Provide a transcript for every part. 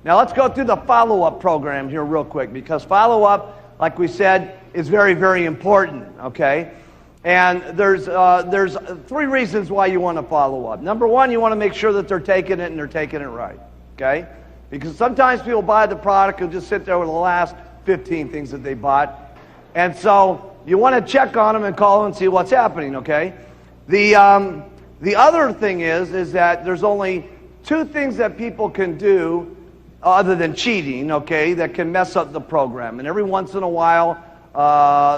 Now let's go through the follow-up program here real quick, because follow-up, like we said, is very, very important, okay? And there's 3 reasons why you want to follow up. Number 1, you want to make sure that they're taking it and they're taking it right, okay? Because sometimes people buy the product and just sit there with the last 15 things that they bought. And so you want to check on them and call them and see what's happening, okay? The other thing is that there's only 2 things that people can do other than cheating, okay, that can mess up the program. And every once in a while,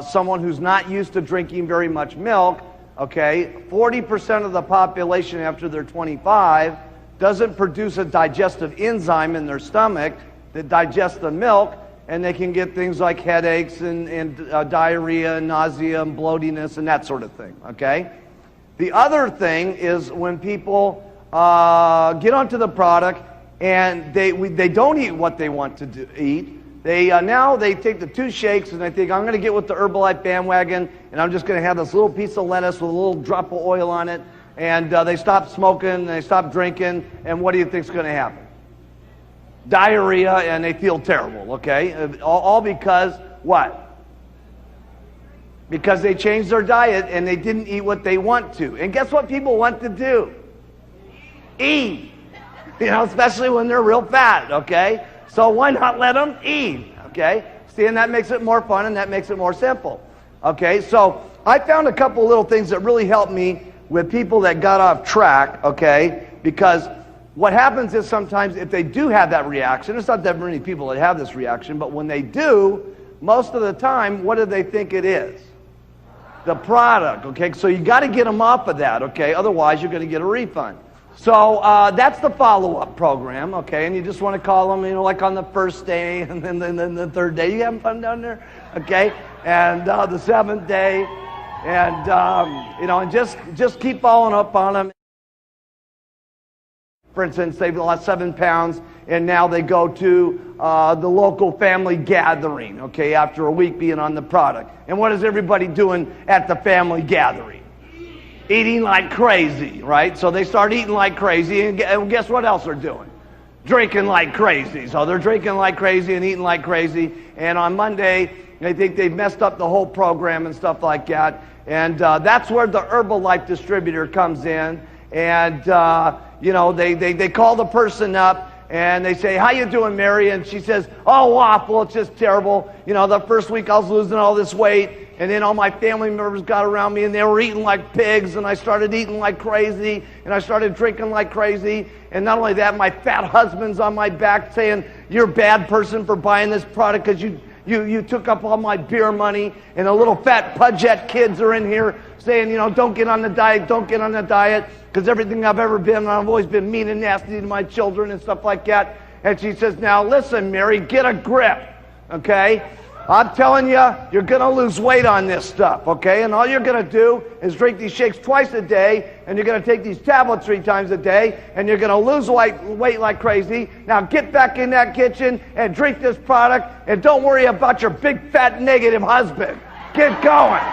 someone who's not used to drinking very much milk, okay, 40% of the population after they're 25 doesn't produce a digestive enzyme in their stomach that digests the milk, and they can get things like headaches and diarrhea and nausea and bloatiness and that sort of thing, okay? The other thing is when people get onto the product and they don't eat what they want to eat. Now they take the 2 shakes and they think, I'm going to get with the Herbalife bandwagon and I'm just going to have this little piece of lettuce with a little drop of oil on it. And they stop smoking, they stop drinking, and what do you think's going to happen? Diarrhea, and they feel terrible, okay? All because what? Because they changed their diet and they didn't eat what they want to. And guess what people want to do? Eat. You know, especially when they're real fat, okay? So why not let them eat, okay? See, and that makes it more fun and that makes it more simple, okay? So I found a couple little things that really helped me with people that got off track, okay? Because what happens is sometimes if they do have that reaction, it's not that many people that have this reaction, but when they do, most of the time, what do they think it is? The product, okay? So you got to get them off of that, okay? Otherwise, you're going to get a refund. So that's the follow-up program, okay? And you just want to call them, you know, like on the first day and then the 3rd day. You having fun down there? Okay? And the 7th day. And, you know, and just keep following up on them. For instance, they've lost 7 pounds, and now they go to the local family gathering, okay, after a week being on the product. And what is everybody doing at the family gathering? Eating like crazy, right? So they start eating like crazy, and guess what else they're doing? Drinking like crazy. So they're drinking like crazy and eating like crazy, and on Monday, they think they've messed up the whole program and stuff like that. And that's where the Herbalife distributor comes in, and you know, they call the person up and they say, how you doing, Mary? And she says, oh, awful, it's just terrible. You know, the first week I was losing all this weight, and then all my family members got around me and they were eating like pigs, and I started eating like crazy, and I started drinking like crazy. And not only that, my fat husband's on my back saying, you're a bad person for buying this product because you took up all my beer money. And the little fat pudgette kids are in here saying, you know, don't get on the diet, don't get on the diet, because everything I've ever been, I've always been mean and nasty to my children and stuff like that. And she says, now listen, Mary, get a grip, okay? I'm telling you, you're going to lose weight on this stuff, okay? And all you're going to do is drink these shakes twice a day, and you're going to take these tablets 3 times a day, and you're going to lose weight like crazy. Now get back in that kitchen and drink this product, and don't worry about your big, fat, negative husband. Get going.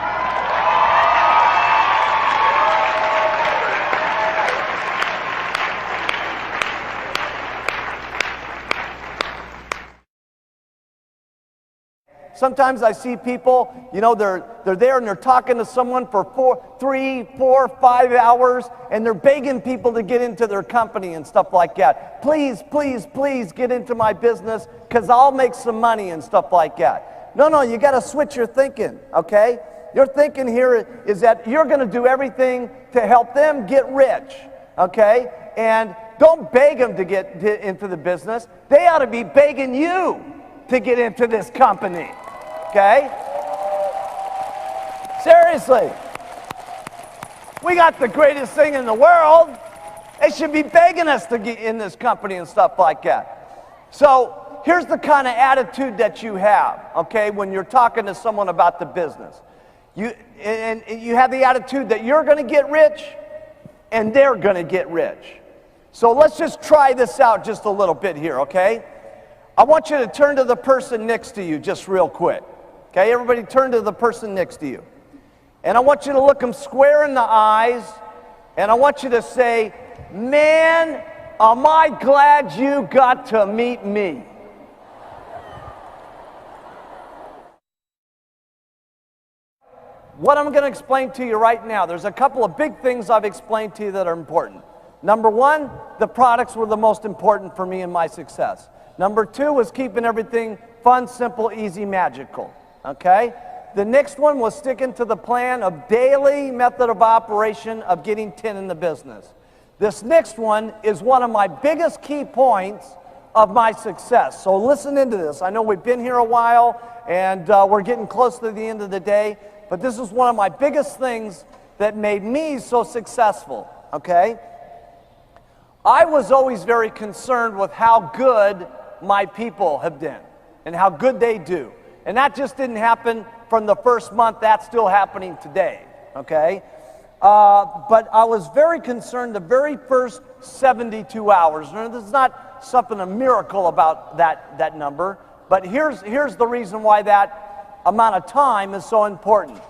Sometimes I see people, you know, they're there and they're talking to someone for 3, 4, 5 hours, and they're begging people to get into their company and stuff like that. Please, please, please get into my business because I'll make some money and stuff like that. No, you got to switch your thinking, okay? Your thinking here is that you're going to do everything to help them get rich, okay? And don't beg them to get into the business. They ought to be begging you to get into this company. Okay? Seriously. We got the greatest thing in the world. They should be begging us to get in this company and stuff like that. So here's the kind of attitude that you have, okay, when you're talking to someone about the business. You have the attitude that you're going to get rich and they're going to get rich. So let's just try this out just a little bit here, okay? I want you to turn to the person next to you just real quick. Okay, everybody turn to the person next to you. And I want you to look them square in the eyes, and I want you to say, man, Am I glad you got to meet me? What I'm going to explain to you right now, there's a couple of big things I've explained to you that are important. Number one, the products were the most important for me and my success. Number two was keeping everything fun, simple, easy, magical. Okay? The next one was sticking to the plan of daily method of operation of getting 10 in the business. This next one is one of my biggest key points of my success. So listen into this. I know we've been here a while and we're getting close to the end of the day, but this is one of my biggest things that made me so successful. Okay? I was always very concerned with how good my people have been and how good they do. And that just didn't happen from the first month. That's still happening today, okay? But I was very concerned the very first 72 hours. Now, there's not something, a miracle about that number, but here's the reason why that amount of time is so important.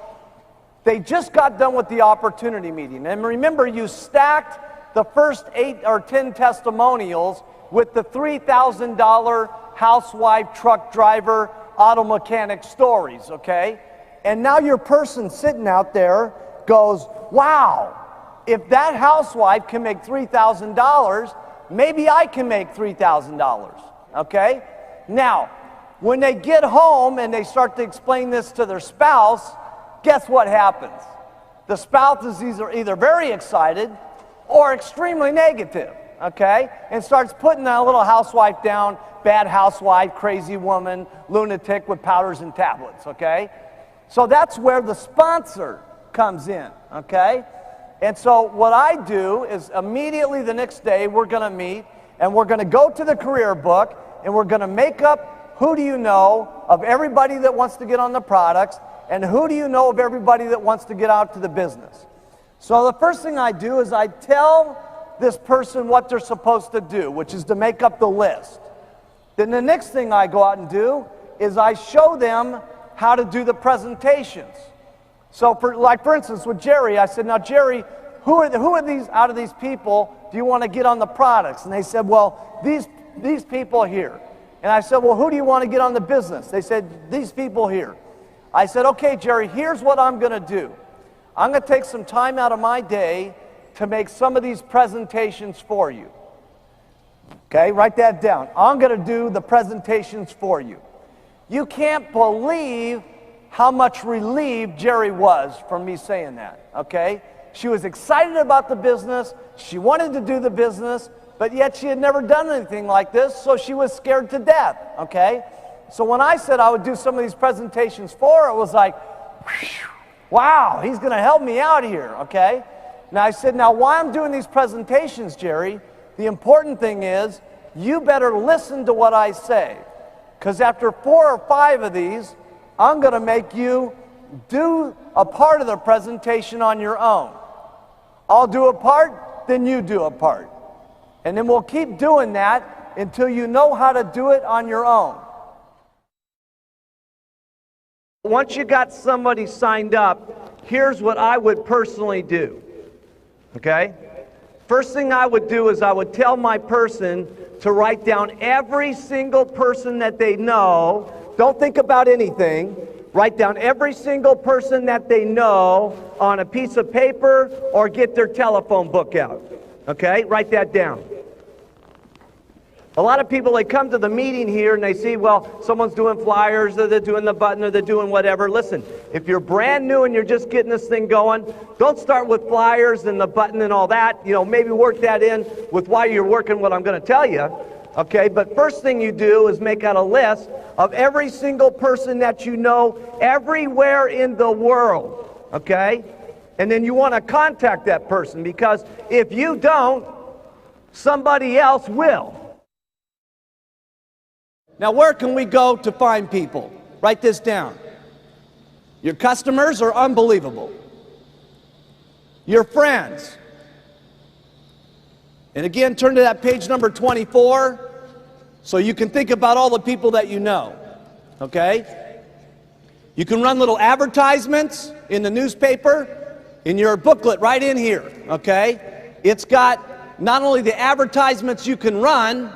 They just got done with the opportunity meeting. And remember, you stacked the first 8 or 10 testimonials with the $3,000 housewife, truck driver, auto mechanic stories, okay? And now your person sitting out there goes, wow, if that housewife can make $3,000, maybe I can make $3,000, okay? Now, when they get home and they start to explain this to their spouse, guess what happens? The spouse is either very excited or extremely negative, okay? And starts putting that little housewife down, bad housewife, crazy woman, lunatic with powders and tablets, okay? So that's where the sponsor comes in, okay? And so what I do is immediately the next day we're going to meet and we're going to go to the career book and we're going to make up who do you know of everybody that wants to get on the products and who do you know of everybody that wants to get out to the business. So the first thing I do is I tell this person what they're supposed to do, which is to make up the list. Then the next thing I go out and do is I show them how to do the presentations. So for instance with Jerry, I said, now Jerry, who are these out of these people do you want to get on the products? And they said, well, these people here. And I said, well, who do you want to get on the business? They said, these people here. I said, okay, Jerry, here's what I'm going to do. I'm going to take some time out of my day to make some of these presentations for you. Okay, write that down. I'm going to do the presentations for you. You can't believe how much relieved Jerry was from me saying that, okay? She was excited about the business. She wanted to do the business, but yet she had never done anything like this, so she was scared to death, okay? So when I said I would do some of these presentations for her, it was like, whew, wow, he's going to help me out here, okay? Now I said, now why I'm doing these presentations, Jerry, the important thing is you better listen to what I say. Because after 4 or 5 of these, I'm going to make you do a part of the presentation on your own. I'll do a part, then you do a part. And then we'll keep doing that until you know how to do it on your own. Once you got somebody signed up, here's what I would personally do. Okay? First thing I would do is I would tell my person to write down every single person that they know. Don't think about anything. Write down every single person that they know on a piece of paper or get their telephone book out. Okay? Write that down. A lot of people, they come to the meeting here and they see, well, someone's doing flyers, or they're doing the button, or they're doing whatever. Listen, if you're brand new and you're just getting this thing going, don't start with flyers and the button and all that. You know, maybe work that in with why you're working what I'm going to tell you. Okay, but first thing you do is make out a list of every single person that you know everywhere in the world. Okay? And then you want to contact that person, because if you don't, somebody else will. Now, where can we go to find people? Write this down. Your customers are unbelievable. Your friends. And again, turn to that page number 24 so you can think about all the people that you know. Okay? You can run little advertisements in the newspaper, in your booklet right in here. Okay? It's got not only the advertisements you can run,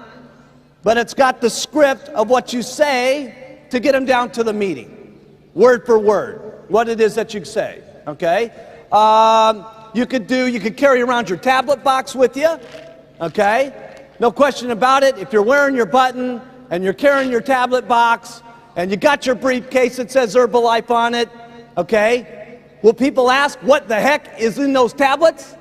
but it's got the script of what you say to get them down to the meeting, word for word, what it is that you say, okay? You could carry around your tablet box with you, okay? No question about it. If you're wearing your button and you're carrying your tablet box and you got your briefcase that says Herbalife on it, okay? Will people ask what the heck is in those tablets?